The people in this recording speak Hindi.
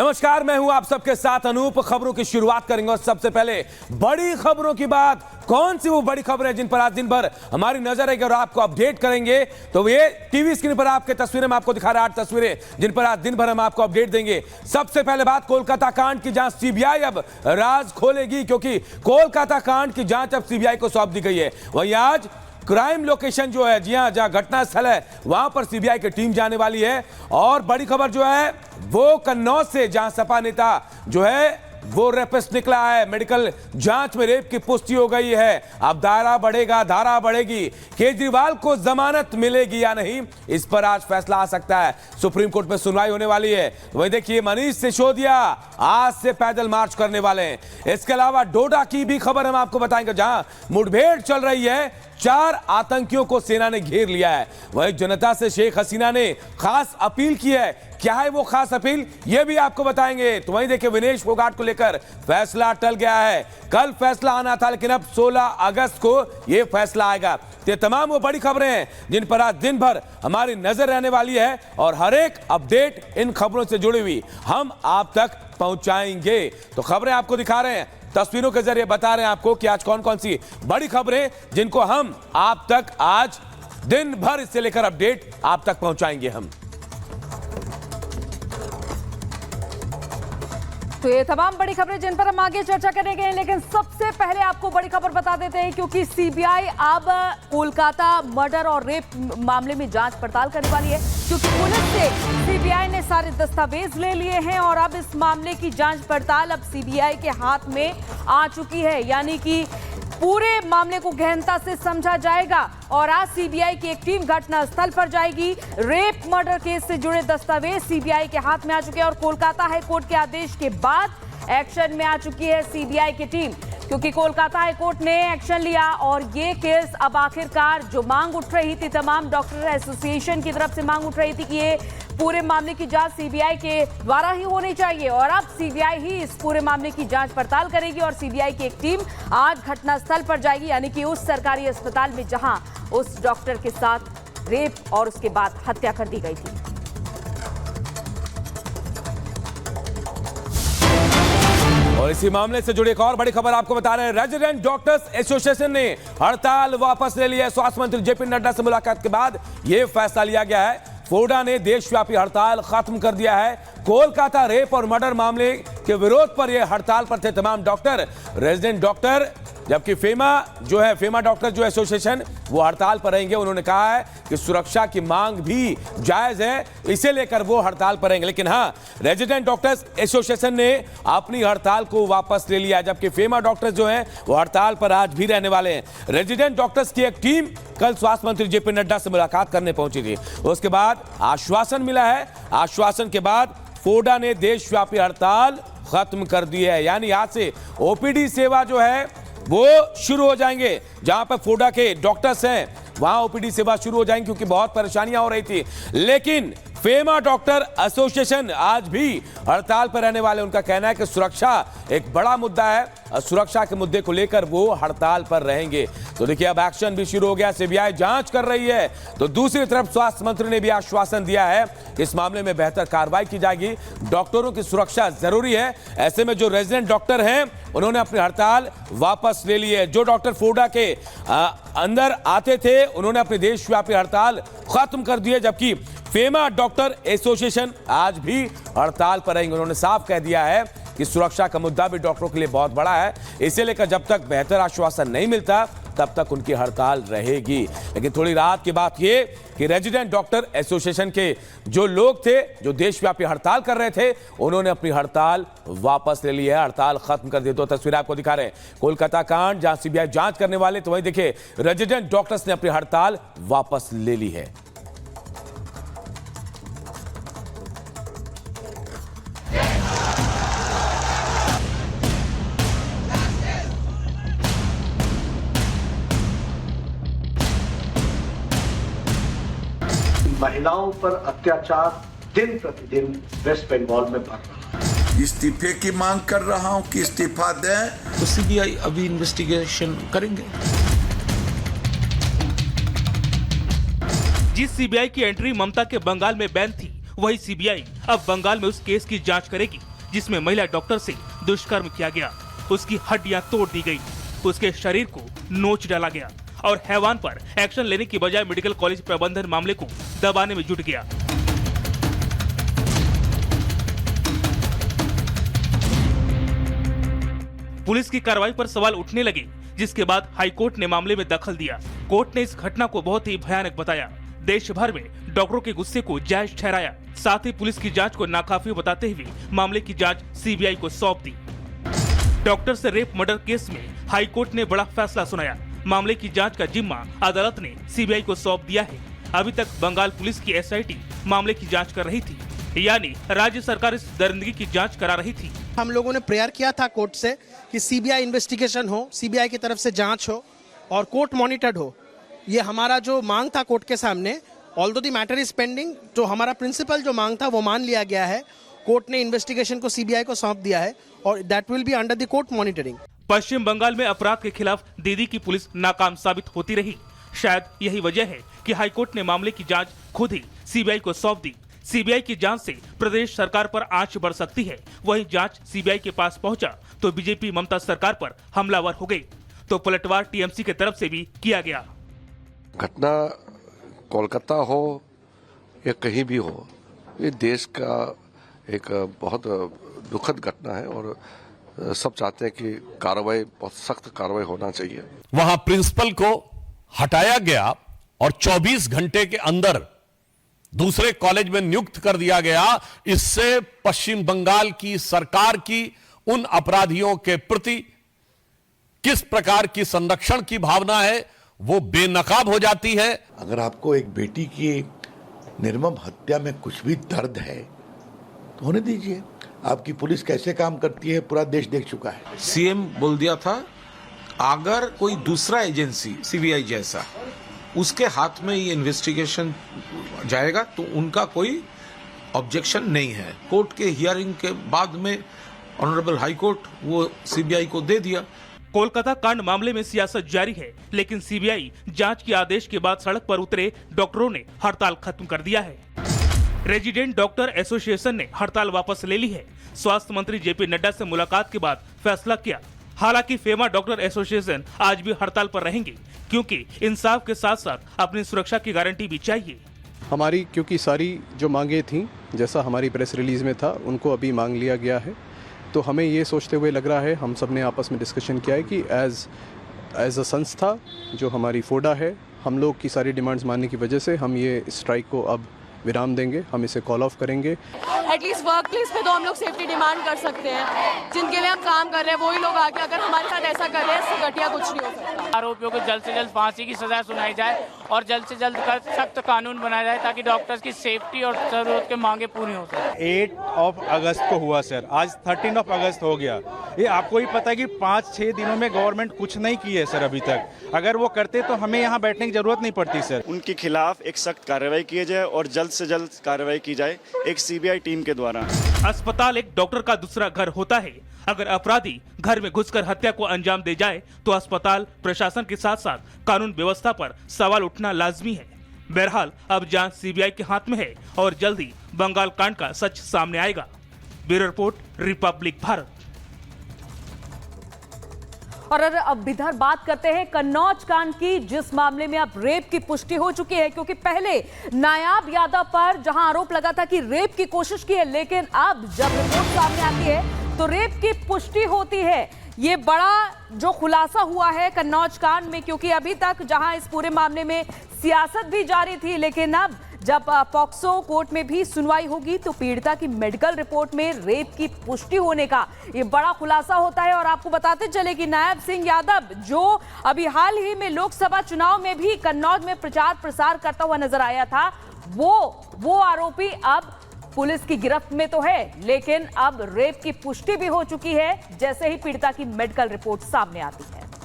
नमस्कार, मैं हूं आप सबके साथ अनूप। खबरों की शुरुआत करेंगे और सबसे पहले बड़ी खबरों की बात। कौन सी वो बड़ी खबर है जिन पर आज दिन भर हमारी नजर है और आपको अपडेट करेंगे? तो ये टीवी स्क्रीन पर आपके तस्वीरें, मैं आपको दिखा रहा 8 तस्वीरें जिन पर आज दिन भर हम आपको अपडेट देंगे। सबसे पहले बात, कोलकाता कांड की जांच सीबीआई अब राज खोलेगी, क्योंकि कोलकाता कांड की जांच अब सीबीआई को सौंप दी गई है। वहीं आज क्राइम लोकेशन जो है, जी हां, जहां घटना स्थल है, वहां पर सीबीआई की टीम जाने वाली है। और बड़ी खबर जो है वो कन्नौज से, जहां सपा नेता जो है वो रेपिस्ट निकला है। मेडिकल जांच में रेप की पुष्टि हो गई है। अब दायरा बढ़ेगा, धारा बढ़ेगी। केजरीवाल को जमानत मिलेगी या नहीं, इस पर आज फैसला आ सकता है। सुप्रीम कोर्ट में सुनवाई होने वाली है। वहीं देखिए, मनीष सिसोदिया आज से पैदल मार्च करने वाले हैं। इसके अलावा डोडा की भी खबर हम आपको बताएंगे, जहां मुठभेड़ चल रही है। 4 आतंकियों को सेना ने घेर लिया है। वही जनता से शेख हसीना ने खास अपील की है। क्या है वो खास अपील, ये भी आपको बताएंगे। तो वहीं देखिए, विनेश फोगाट को लेकर फैसला टल गया है। कल फैसला आना था, लेकिन अब 16 अगस्त को यह फैसला आएगा। ये तमाम वो बड़ी खबरें हैं जिन पर आज दिन भर हमारी नजर रहने वाली है और हर एक अपडेट इन खबरों से जुड़ी हुई हम आप तक पहुंचाएंगे। तो खबरें आपको दिखा रहे हैं, तस्वीरों के जरिए बता रहे हैं आपको कि आज कौन कौन सी बड़ी खबरें जिनको हम आप तक आज दिन भर इससे लेकर अपडेट आप तक पहुंचाएंगे हम। तो ये तमाम बड़ी खबरें जिन पर हम आगे चर्चा करेंगे, लेकिन सबसे पहले आपको बड़ी खबर बता देते हैं, क्योंकि सीबीआई अब कोलकाता मर्डर और रेप मामले में जांच पड़ताल करने वाली है। क्योंकि पुलिस से सीबीआई ने सारे दस्तावेज ले लिए हैं और अब इस मामले की जांच पड़ताल अब सीबीआई के हाथ में आ चुकी है। यानी कि पूरे मामले को गहनता से समझा जाएगा और आज सीबीआई की एक टीम घटना स्थल पर जाएगी। रेप मर्डर केस से जुड़े दस्तावेज सीबीआई के हाथ में आ चुके हैं और कोलकाता हाई कोर्ट के आदेश के बाद एक्शन में आ चुकी है सीबीआई की टीम, क्योंकि कोलकाता हाई कोर्ट ने एक्शन लिया और ये केस अब आखिरकार जो मांग उठ रही थी, तमाम डॉक्टर एसोसिएशन की तरफ से मांग उठ रही थी कि ये पूरे मामले की जांच सीबीआई के द्वारा ही होनी चाहिए, और अब सीबीआई ही इस पूरे मामले की जांच पड़ताल करेगी और सीबीआई की एक टीम आज घटनास्थल पर जाएगी। यानी कि उस सरकारी अस्पताल में जहां उस डॉक्टर के साथ रेप और उसके बाद हत्या कर दी गई थी। और इसी मामले से जुड़ी एक और बड़ी खबर आपको बता रहे हैं। रेजिडेंट डॉक्टर्स एसोसिएशन ने हड़ताल वापस ले लिया है। स्वास्थ्य मंत्री जेपी नड्डा से मुलाकात के बाद यह फैसला लिया गया है। फोडा ने देशव्यापी हड़ताल खत्म कर दिया है। कोलकाता रेप और मर्डर मामले के विरोध पर यह हड़ताल पर थे तमाम डॉक्टर, रेजिडेंट डॉक्टर, जबकि फेमा जो है, फेमा डॉक्टर जो एसोसिएशन, वो हड़ताल पर रहेंगे। उन्होंने कहा है कि सुरक्षा की मांग भी जायज है, इसे लेकर वो हड़ताल पर रहेंगे। लेकिन हाँ, रेजिडेंट डॉक्टर्स एसोसिएशन ने अपनी हड़ताल को वापस ले लिया, जबकि फेमा डॉक्टर्स जो हैं वो हड़ताल पर आज भी रहने वाले हैं। रेजिडेंट डॉक्टर्स की एक टीम कल स्वास्थ्य मंत्री जेपी नड्डा से मुलाकात करने पहुंची थी। उसके बाद आश्वासन मिला है। आश्वासन के बाद फोडा ने देशव्यापी हड़ताल खत्म कर दी है। यानी आज से ओपीडी सेवा जो है वो शुरू हो जाएंगे। जहां पर फोडा के डॉक्टर्स हैं वहां ओपीडी सेवा शुरू हो जाएंगी, क्योंकि बहुत परेशानियां हो रही थी। लेकिन फेमा डॉक्टर एसोसिएशन आज भी हड़ताल पर रहने वाले। उनका कहना है कि सुरक्षा एक बड़ा मुद्दा है, सुरक्षा के मुद्दे को लेकर वो हड़ताल पर रहेंगे। तो देखिए, अब एक्शन भी शुरू हो गया, सीबीआई जांच कर रही है। तो दूसरी तरफ स्वास्थ्य मंत्री ने भी आश्वासन दिया है इस मामले में बेहतर कार्रवाई की जाएगी। डॉक्टरों की सुरक्षा जरूरी है। ऐसे में जो रेजिडेंट डॉक्टर हैं उन्होंने अपनी हड़ताल वापस ले ली है। जो डॉक्टर फोडा के अंदर आते थे उन्होंने अपनी देशव्यापी हड़ताल खत्म कर दी है, जबकि फेमा डॉक्टर एसोसिएशन आज भी हड़ताल पर रहेंगे। उन्होंने साफ कह दिया है कि सुरक्षा का मुद्दा भी डॉक्टरों के लिए बहुत बड़ा है, इसे लेकर जब तक बेहतर आश्वासन नहीं मिलता तब तक उनकी हड़ताल रहेगी। लेकिन थोड़ी राहत की बात यह कि रेजिडेंट डॉक्टर एसोसिएशन के जो लोग थे, जो देशव्यापी हड़ताल कर रहे थे, उन्होंने अपनी हड़ताल वापस ले ली है, हड़ताल खत्म कर दी। तो तस्वीर आपको दिखा रहे हैं कोलकाता कांड, जहां सीबीआई जांच करने वाले, तो वहीं देखिए रेजिडेंट डॉक्टर्स ने अपनी हड़ताल वापस ले ली है। महिलाओं पर अत्याचार दिन प्रतिदिन वेस्ट बंगाल में बढ़ रहा है। इस्तीफे की मांग कर रहा हूं कि इस्तीफा दें। तो सीबीआई अभी इन्वेस्टिगेशन करेंगे। जिस सीबीआई की एंट्री ममता के बंगाल में बैन थी, वही सीबीआई अब बंगाल में उस केस की जांच करेगी जिसमें महिला डॉक्टर से दुष्कर्म किया गया। उसकी हड्डियां तोड़ दी गई, उसके शरीर को नोच डाला गया और हैवान पर एक्शन लेने की बजाय मेडिकल कॉलेज प्रबंधन मामले को दबाने में जुट गया। पुलिस की कार्रवाई पर सवाल उठने लगे, जिसके बाद हाईकोर्ट ने मामले में दखल दिया। कोर्ट ने इस घटना को बहुत ही भयानक बताया, देश भर में डॉक्टरों के गुस्से को जायज ठहराया, साथ ही पुलिस की जांच को नाकाफी बताते हुए मामले की जांच सीबीआई को सौंप दी। डॉक्टर से रेप मर्डर केस में हाईकोर्ट ने बड़ा फैसला सुनाया। मामले की जांच का जिम्मा अदालत ने सीबीआई को सौंप दिया है। अभी तक बंगाल पुलिस की एसआईटी मामले की जांच कर रही थी, यानी राज्य सरकार इस दरिंदगी की जांच करा रही थी। हम लोगों ने प्रेयर किया था कोर्ट से कि सीबीआई इन्वेस्टिगेशन हो, सीबीआई की तरफ से जांच हो और कोर्ट मॉनिटर्ड हो। ये हमारा जो मांग था कोर्ट के सामने, although the matter is pending, जो हमारा प्रिंसिपल जो मांग था वो मान लिया गया है। कोर्ट ने इन्वेस्टिगेशन को सीबीआई को सौंप दिया है और that will be under the court monitoring. Paschim Bengal में अपराध के खिलाफ दीदी की पुलिस नाकाम साबित होती रही। शायद यही वजह है कि हाईकोर्ट ने मामले की जांच खुद ही सीबीआई को सौंप दी। सीबीआई की जांच से प्रदेश सरकार पर आंच बढ़ सकती है। वहीं जांच सीबीआई के पास पहुंचा तो बीजेपी ममता सरकार पर हमलावर हो गई, तो पलटवार टीएमसी की तरफ से भी किया गया। घटना कोलकाता हो या कहीं भी हो, ये देश का एक बहुत दुखद घटना है और सब चाहते हैं कि कार्रवाई, बहुत सख्त कार्रवाई होना चाहिए। वहां प्रिंसिपल को हटाया गया और 24 घंटे के अंदर दूसरे कॉलेज में नियुक्त कर दिया गया। इससे पश्चिम बंगाल की सरकार की उन अपराधियों के प्रति किस प्रकार की संरक्षण की भावना है वो बेनकाब हो जाती है। अगर आपको एक बेटी की निर्मम हत्या में कुछ भी दर्द है तो होने दीजिए। आपकी पुलिस कैसे काम करती है पूरा देश देख चुका है। सीएम बोल दिया था, अगर कोई दूसरा एजेंसी सीबीआई जैसा उसके हाथ में ये इन्वेस्टिगेशन जाएगा तो उनका कोई ऑब्जेक्शन नहीं है। कोर्ट के हियरिंग के बाद में ऑनरेबल हाई कोर्ट वो सीबीआई को दे दिया। कोलकाता कांड मामले में सियासत जारी है, लेकिन सीबीआई जांच के आदेश के बाद सड़क पर उतरे डॉक्टरों ने हड़ताल खत्म कर दिया है। रेजिडेंट डॉक्टर एसोसिएशन ने हड़ताल वापस ले ली है। स्वास्थ्य मंत्री जेपी नड्डा से मुलाकात के बाद फैसला किया। हालांकि फेमा डॉक्टर एसोसिएशन आज भी हड़ताल पर रहेंगे, क्योंकि इंसाफ के साथ साथ अपनी सुरक्षा की गारंटी भी चाहिए। हमारी क्योंकि सारी जो मांगे थीं, जैसा हमारी प्रेस रिलीज में था, उनको अभी मांग लिया गया है। तो हमें ये सोचते हुए लग रहा है, हम सब ने आपस में डिस्कशन किया है कि एज अ संस्था जो हमारी फोडा है, हम लोग की सारी डिमांड्स मानने की वजह से हम ये स्ट्राइक को अब विराम देंगे, हम इसे कॉल ऑफ करेंगे। एटलीस्ट वर्क प्लेस पे तो हम लोग सेफ्टी डिमांड कर सकते हैं। जिनके लिए हम काम कर रहे हैं वही लोग आके अगर हमारे साथ ऐसा कर रहे हैं, इससे घटिया कुछ नहीं हो सकता। आरोपियों को जल्द से जल्द फांसी की सजा सुनाई जाए और जल्द से जल्द सख्त कानून बनाया जाए ताकि डॉक्टर्स की सेफ्टी और जरूरत के मांगे पूरी हो सके। 8 अगस्त को हुआ सर, आज 13 अगस्त हो गया। ये आपको ही पता है कि 5-6 दिनों में गवर्नमेंट कुछ नहीं की है सर अभी तक। अगर वो करते तो हमें यहाँ बैठने की जरूरत नहीं पड़ती सर। उनके खिलाफ एक सख्त कार्रवाई की जाए और जल्द से जल्द कार्रवाई की जाए एक सीबीआई टीम के द्वारा। अस्पताल एक डॉक्टर का दूसरा घर होता है। अगर अपराधी घर में घुसकर हत्या को अंजाम दे जाए तो अस्पताल प्रशासन के साथ साथ कानून व्यवस्था पर सवाल उठना लाजमी है। बहरहाल अब जांच सीबीआई के हाथ में है और जल्दी बंगाल कांड का सच सामने आएगा। Bureau report, Republic Bharat. और अब इधर बात करते हैं कन्नौज कांड की, जिस मामले में अब रेप की पुष्टि हो चुकी है। क्योंकि पहले नायाब यादव पर जहां आरोप लगा था कि रेप की कोशिश की है, लेकिन अब जब रिपोर्ट सामने आती है तो रेप की पुष्टि होती है। ये बड़ा जो खुलासा हुआ है कन्नौज कांड में, क्योंकि अभी तक जहां इस पूरे मामले में सियासत भी जारी थी, लेकिन अब जब पॉक्सो कोर्ट में भी सुनवाई होगी तो पीड़िता की मेडिकल रिपोर्ट में रेप की पुष्टि होने का ये बड़ा खुलासा होता है। और आपको बताते चले कि नायब सिंह यादव, जो अभी हाल ही में लोकसभा चुनाव में भी कन्नौज में प्रचार प्रसार करता हुआ नजर आया था, वो आरोपी अब पुलिस की गिरफ्त में तो है, लेकिन अब रेप की पुष्टि भी हो चुकी है जैसे ही पीड़िता की मेडिकल रिपोर्ट सामने आती है।